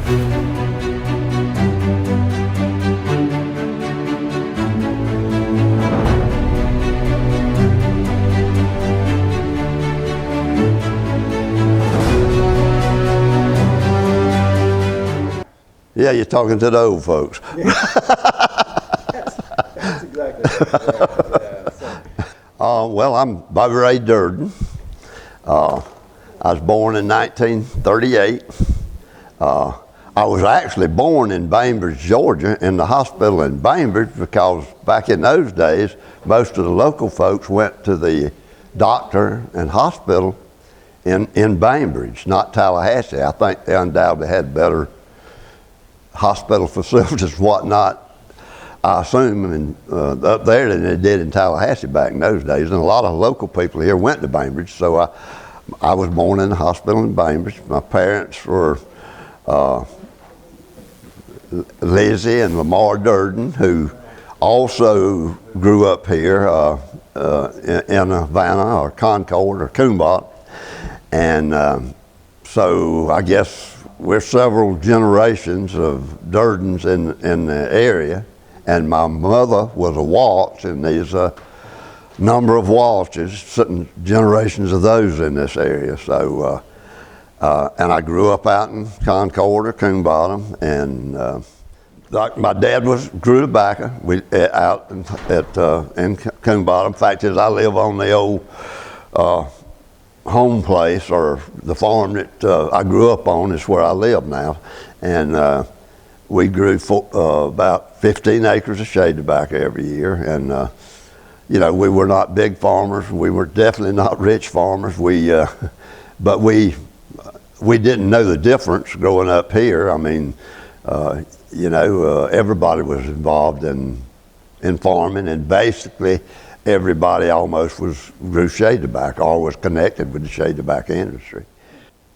Yeah, you're talking to the old folks. Yeah. That's exactly right. Well, I'm Bobby Ray Durden. I was born in 1938. I was actually born in Bainbridge, Georgia, in the hospital in Bainbridge, because back in those days, most of the local folks went to the doctor and hospital in Bainbridge, not Tallahassee. I think they undoubtedly had better hospital facilities and whatnot, I assume, up there than they did in Tallahassee back in those days. And a lot of local people here went to Bainbridge, so I was born in the hospital in Bainbridge. My parents were Lizzie and Lamar Durden, who also grew up here in Havana or Concord or Coonbottom. And so I guess we're several generations of Durdens in the area, and my mother was a Walsh, and there's a number of Walshes, certain generations of those in this area. So, and I grew up out in Concord or Coonbottom, and like my dad grew tobacco out in Coonbottom. The fact is, I live on the old home place, or the farm that I grew up on is where I live now. And we grew about 15 acres of shade tobacco every year. And you know, we were not big farmers. We were definitely not rich farmers. But we didn't know the difference growing up here. I mean, you know, everybody was involved in farming, and basically everybody almost grew shade tobacco or was connected with the shade tobacco industry.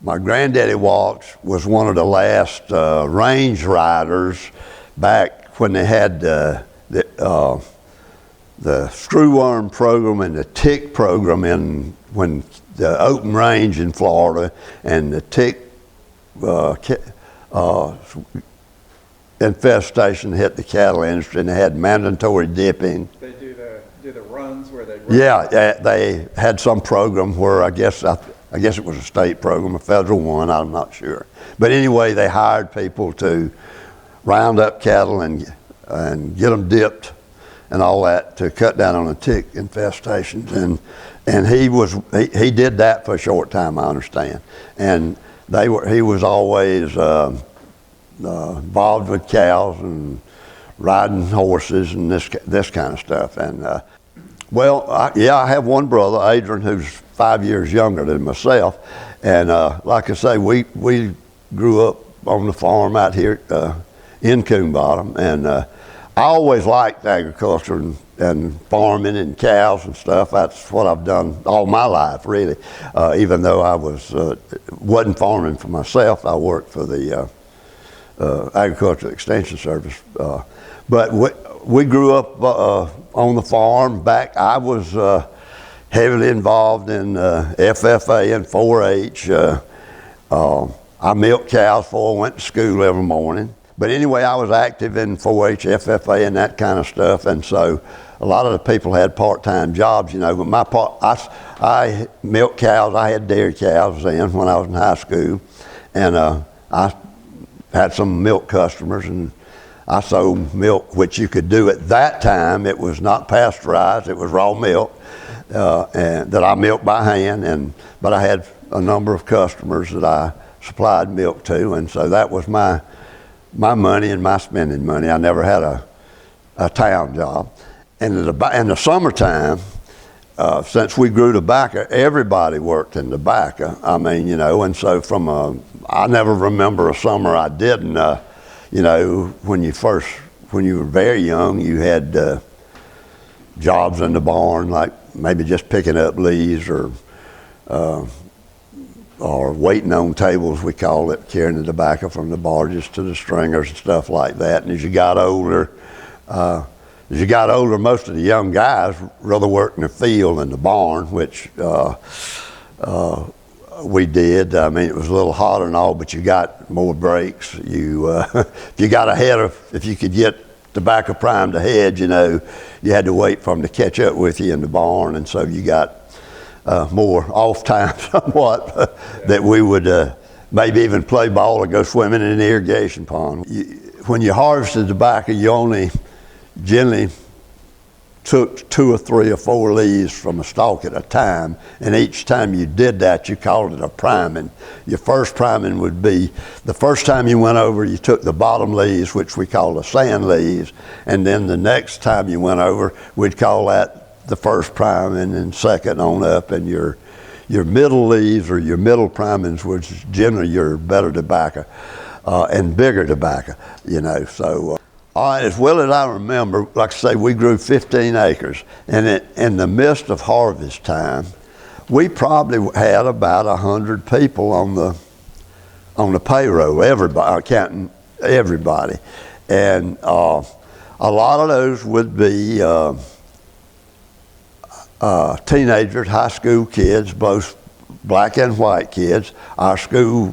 My granddaddy Walsh was one of the last range riders back when they had the screwworm program and the tick program when the open range in Florida and the tick infestation hit the cattle industry, and they had mandatory dipping. They do the runs where they run. Yeah, they had some program where I guess it was a state program, a federal one, I'm not sure. But anyway, they hired people to round up cattle and get them dipped and all that to cut down on the tick infestations. And he did that for a short time, I understand. And he was always involved with cows and riding horses and this kind of stuff. And I have one brother, Adrian, who's 5 years younger than myself. And like I say, we grew up on the farm out here in Coonbottom. And I always liked agriculture and farming and cows and stuff. That's what I've done all my life, really. Even though I wasn't farming for myself, I worked for the Agricultural Extension Service. But we grew up on the farm. Back, I was heavily involved in FFA and 4-H. I milked cows before I went to school every morning. But anyway, I was active in 4-H, FFA, and that kind of stuff. And so a lot of the people had part-time jobs, you know. But I milked cows. I had dairy cows then when I was in high school, and I had some milk customers, and I sold milk, which you could do at that time. It was not pasteurized; it was raw milk, and that I milked by hand. But I had a number of customers that I supplied milk to, and so that was my money and my spending money. I never had a town job. And in the summertime, since we grew tobacco, everybody worked in tobacco. I mean, you know, and so I never remember a summer I didn't. You know, when you were very young, you had jobs in the barn, like maybe just picking up leaves or waiting on tables, we call it, carrying the tobacco from the barges to the stringers and stuff like that. And as you got older, most of the young guys rather worked in the field than the barn, which We did. I mean, it was a little hotter and all, but you got more breaks. If you got ahead if you could get tobacco primed ahead, you had to wait for them to catch up with you in the barn, and so you got more off time somewhat that we would maybe even play ball or go swimming in an irrigation pond. When you harvested tobacco, you only generally took 2 or 3 or 4 leaves from a stalk at a time, and each time you did that, you called it a priming. Your first priming would be the first time you went over, you took the bottom leaves, which we call the sand leaves, and then the next time you went over, we'd call that the first priming, and second on up, and your middle leaves or your middle primings was generally your better tobacco and bigger tobacco, so. All right, as well as I remember, like I say, we grew 15 acres, and in the midst of harvest time, we probably had about 100 people on the payroll, everybody, counting everybody, and a lot of those would be teenagers, high school kids, both black and white kids. Our school,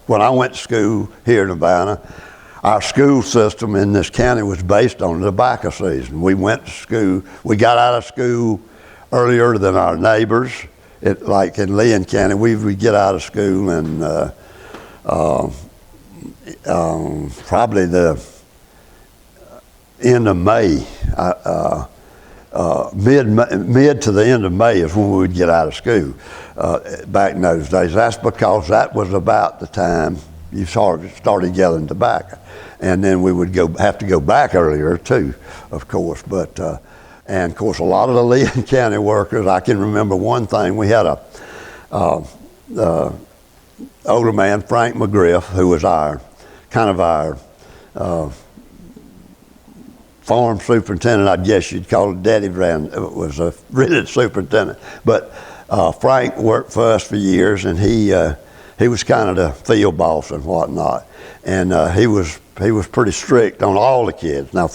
when I went to school here in Havana, our school system in this county was based on the tobacco season. We went to school, we got out of school earlier than our neighbors. Like in Leon County, we would get out of school in probably the end of May. Mid to the end of May is when we would get out of school back in those days. That's because that was about the time you started gathering tobacco. And then we would have to go back earlier too, of course. But and of course, a lot of the Leon County workers, I can remember one thing. We had a older man, Frank McGriff, who was our farm superintendent, I guess you'd call it. Daddy was a really superintendent. But Frank worked for us for years, and he was kind of the field boss and whatnot, and he was pretty strict on all the kids. Now,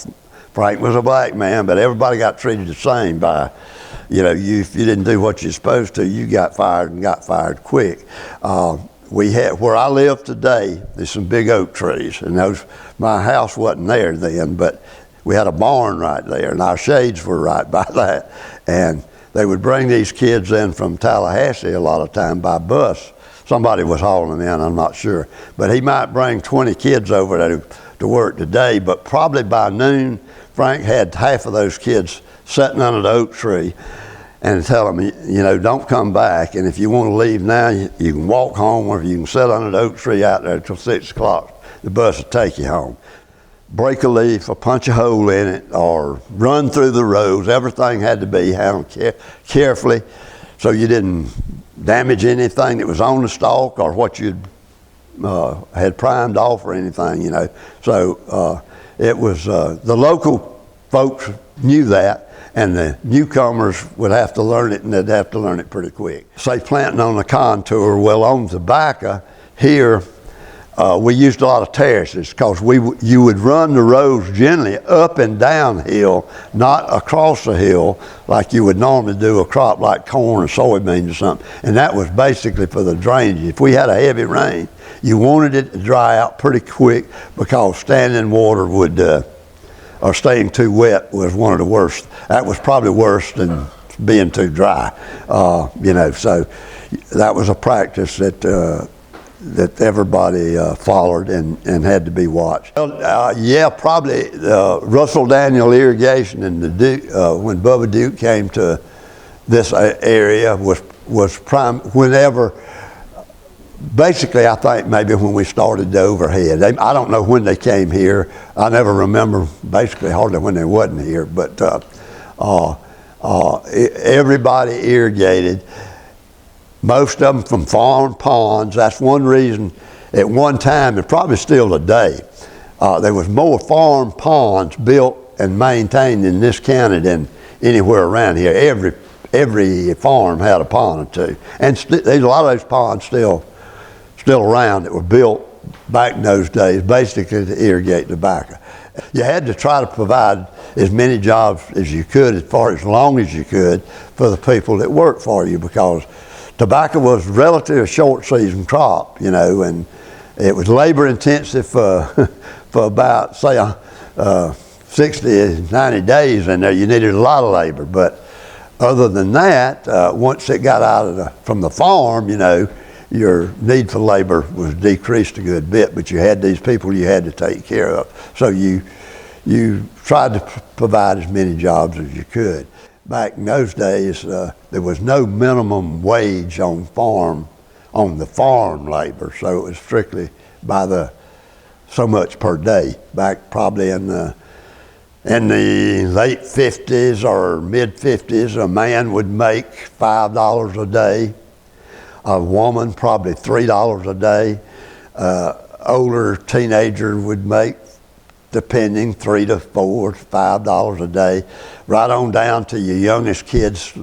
Frank was a black man, but everybody got treated the same by, if you didn't do what you're supposed to, you got fired, and got fired quick. We had, where I live today, there's some big oak trees, and my house wasn't there then, but we had a barn right there, and our shades were right by that, and they would bring these kids in from Tallahassee a lot of time by bus. Somebody was hauling them in, I'm not sure. But he might bring 20 kids over to work today, but probably by noon, Frank had half of those kids sitting under the oak tree and tell them, don't come back. And if you want to leave now, you can walk home, or you can sit under the oak tree out there until 6 o'clock. The bus will take you home. Break a leaf or punch a hole in it or run through the rows. Everything had to be handled carefully so you didn't damage anything that was on the stalk or what you had primed off or anything, So it was, the local folks knew that, and the newcomers would have to learn it, and they'd have to learn it pretty quick. Say planting on the contour, well, on tobacco, here, we used a lot of terraces because you would run the rows generally up and down hill, not across the hill like you would normally do a crop like corn or soybeans or something. And that was basically for the drainage. If we had a heavy rain, you wanted it to dry out pretty quick because standing water or staying too wet was one of the worst. That was probably worse than being too dry, So that was a practice that everybody followed and had to be watched. Probably Russell Daniel Irrigation and when Bubba Duke came to this area was prime whenever. Basically, I think maybe when we started the overhead. I don't know when they came here. I never remember basically hardly when they wasn't here, but everybody irrigated. Most of them from farm ponds. That's one reason at one time, and probably still today, there was more farm ponds built and maintained in this county than anywhere around here. Every farm had a pond or two. And there's a lot of those ponds still around that were built back in those days, basically to irrigate tobacco. You had to try to provide as many jobs as you could, as long as you could, for the people that worked for you, because tobacco was relatively a short season crop, you know, and it was labor intensive for about, say, 60, 90 days in there. You needed a lot of labor, but other than that, once it got out of from the farm, you know, your need for labor was decreased a good bit, but you had these people you had to take care of. So you tried to provide as many jobs as you could. Back in those days, there was no minimum wage on the farm labor, so it was strictly by the so much per day. Back probably in the late 50s or mid 50s, a man would make $5 a day. A woman probably $3 a day. Older teenager would make, depending, $3 to $4 to $5 a day. Right on down to your youngest kids,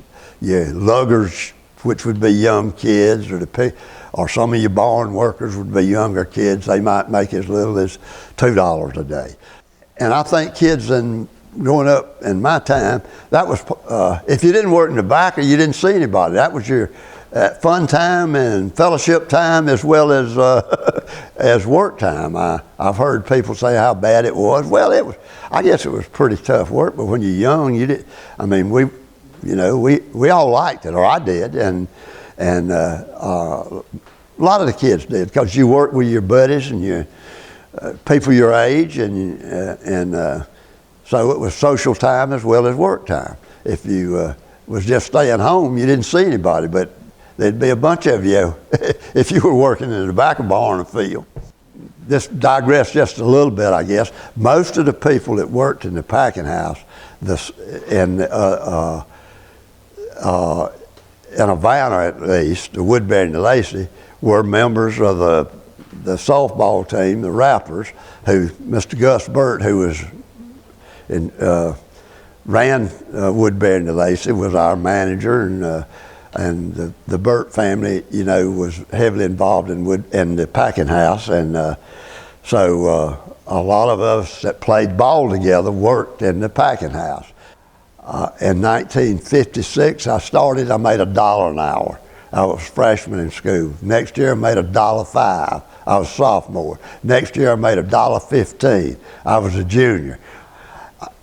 your luggers, which would be young kids, or some of your barn workers would be younger kids. They might make as little as $2 a day. And I think kids growing up in my time, that was, if you didn't work in tobacco, you didn't see anybody. That was your fun time and fellowship time as well as as work time. I've heard people say how bad it was. Well, I guess it was pretty tough work, but when you're young, we all liked it, or I did, and a lot of the kids did, because you worked with your buddies and your people your age, and so it was social time as well as work time. If you was just staying home, you didn't see anybody, but there'd be a bunch of you if you were working in a tobacco barn or field. This digressed just a little bit, I guess. Most of the people that worked in the packing house in Havana, at least, the Woodbury and Lacey, were members of the softball team, the Wrappers, who Mr. Gus Burt, who was ran Woodbury and Lacey, was our manager, and the Burt family, you know, was heavily involved in the packing house, and so a lot of us that played ball together worked in the packing house. In 1956, I made $1 an hour. I was a freshman in school. Next year, I made $1.05. I was a sophomore. Next year, I made $1.15. I was a junior.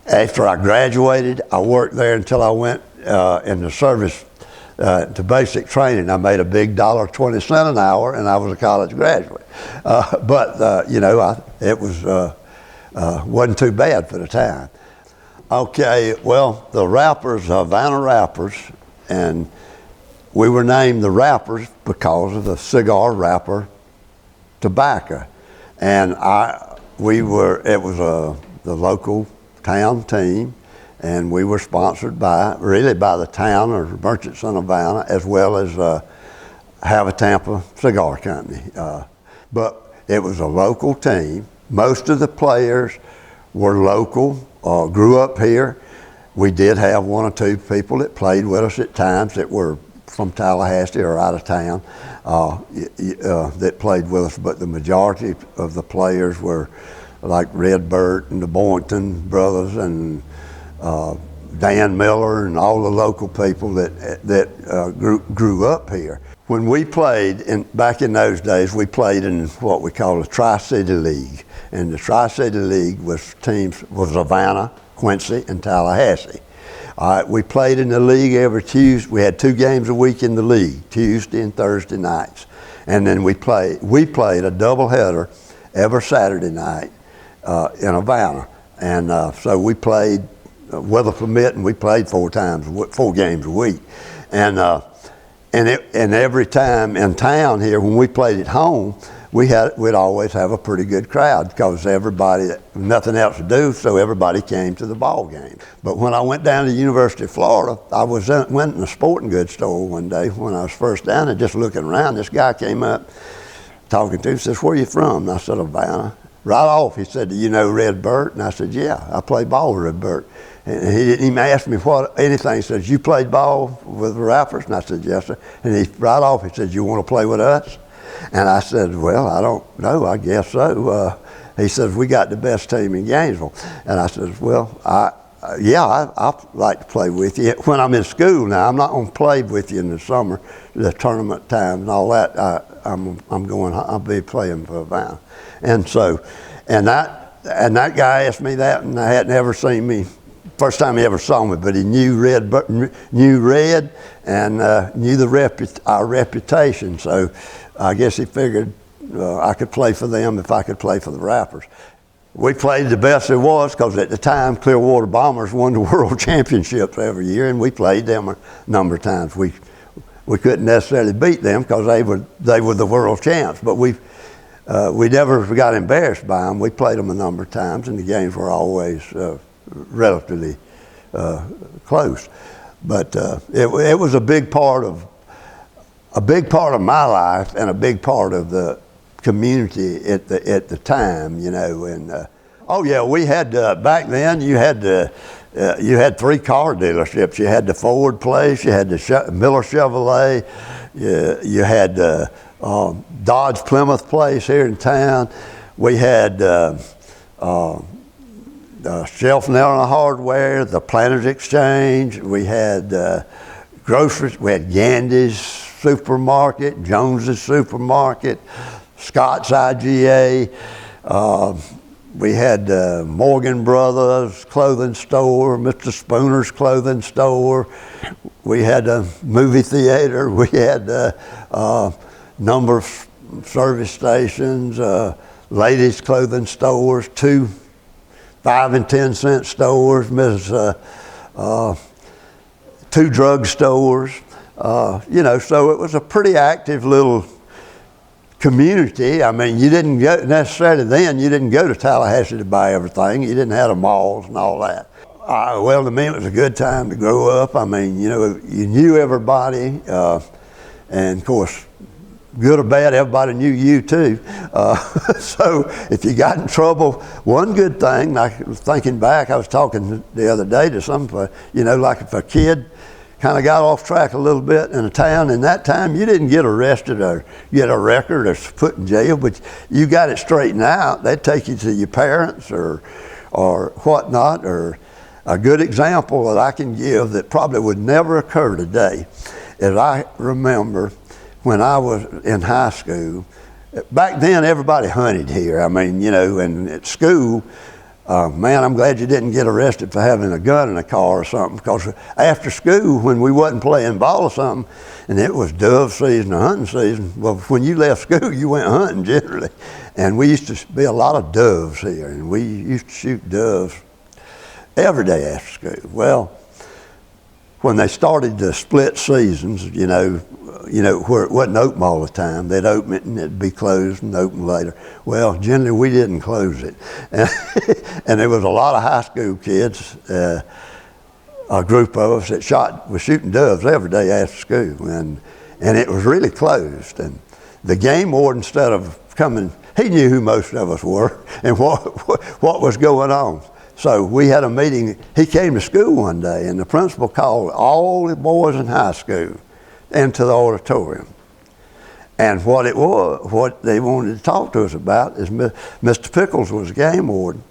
After I graduated, I worked there until I went in the service to basic training. I made a big $1.20 an hour, and I was a college graduate. But it wasn't too bad for the time. Okay, well, the Wrappers, Havana Wrappers, and we were named the Wrappers because of the cigar wrapper tobacco, and it was the local town team, and we were sponsored by the town or Merchants of Havana, as well as Tampa Cigar Company. But it was a local team. Most of the players were local, grew up here. We did have one or two people that played with us at times that were from Tallahassee or out of town that played with us, but the majority of the players were like Red Burt and the Boynton brothers and Dan Miller and all the local people that grew up here. When we played, back in those days, we played in what we call the Tri-City League. And the Tri-City League was Havana, Quincy, and Tallahassee. We played in the league every Tuesday. We had 2 games a week in the league, Tuesday and Thursday nights. And then we played a doubleheader every Saturday night in Havana. And so we played, weather permitting, we played 4 games a week. And every time in town here, when we played at home, we'd always have a pretty good crowd, because everybody, nothing else to do, so everybody came to the ball game. But when I went down to the University of Florida, I went in a sporting goods store one day when I was first down there, just looking around. This guy came up talking to me, says, "Where you from?" And I said, "Havana." Right off, he said, "Do you know Red Burt?" And I said, "Yeah, I played ball with Red Burt." And he didn't even ask me anything. He said, "You played ball with the Wrappers?" And I said, "Yes, sir." And right off, he said, "You want to play with us?" And I said, "Well, I don't know, I guess so." He says, "We got the best team in Gainesville." And I said, "Well, Yeah, I like to play with you. When I'm in school now, I'm not going to play with you in the summer, the tournament time and all that. I'll be playing for Havana. And so, and that guy asked me that, and I hadn't ever seen me. First time he ever saw me, but he knew Red and knew our reputation. So I guess he figured I could play for them if I could play for the Wrappers. We played the best there was because at the time Clearwater Bombers won the world championships every year, and we played them a number of times. We couldn't necessarily beat them because they were the world champs, but we never got embarrassed by them. We played them a number of times, and the games were always relatively close. But it was a big part of my life and a big part of the community at the time, you know. And oh yeah, we had back then. You had 3 car dealerships. You had the Ford place. You had the Miller Chevrolet. You had Dodge Plymouth place here in town. We had Shelf Nail Hardware, the Planters Exchange. We had groceries. We had Gandy's Supermarket, Jones's Supermarket, Scott's IGA. We had Morgan Brothers Clothing Store, Mr. Spooner's Clothing Store. We had a movie theater. We had a number of service stations, ladies' clothing stores, 2 5 and 10 cent stores, 2 drug stores. You know, so it was a pretty active little community. I mean, you didn't go necessarily then. You didn't go to Tallahassee to buy everything. You didn't have the malls and all that. Well, to me, it was a good time to grow up. I mean, you know, you knew everybody, and of course, good or bad, everybody knew you too. So if you got in trouble, one good thing, like thinking back, I was talking the other day to somebody, you know, like if a kid kind of got off track a little bit in a town, in that time you didn't get arrested or get a record or put in jail, but you got it straightened out. They'd take you to your parents or whatnot. Or a good example that I can give that probably would never occur today is I remember when I was in high school. Back then everybody hunted here. I mean, you know, and at school, man, I'm glad you didn't get arrested for having a gun in a car or something, because after school, when we wasn't playing ball or something, and it was dove season or hunting season, well, when you left school, you went hunting generally. And we used to be a lot of doves here, and we used to shoot doves every day after school. Well, when they started the split seasons, you know, where it wasn't open all the time. They'd open it and it'd be closed and open later. Well, generally we didn't close it. And there was a lot of high school kids, a group of us that was shooting doves every day after school. And it was really closed. And the game warden, instead of coming, he knew who most of us were and what was going on. So we had a meeting. He came to school one day, and the principal called all the boys in high school into the auditorium. And what they wanted to talk to us about is Mr. Pickles was game warden.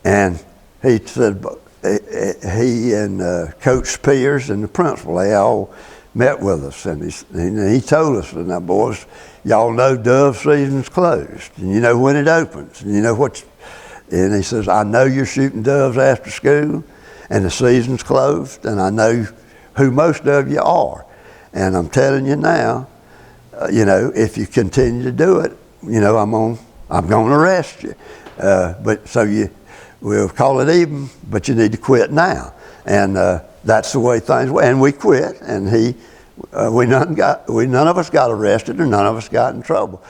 And he said, he and Coach Spears and the principal, they all met with us. And he told us, now boys, y'all know dove season's closed. And you know when it opens. And you know and he says, I know you're shooting doves after school and the season's closed, and I know who most of you are. And I'm telling you now, you know, if you continue to do it, you know, I'm going to arrest you. But so we'll call it even, but you need to quit now. And that's the way things were. And we quit, and none of us got arrested, or none of us got in trouble.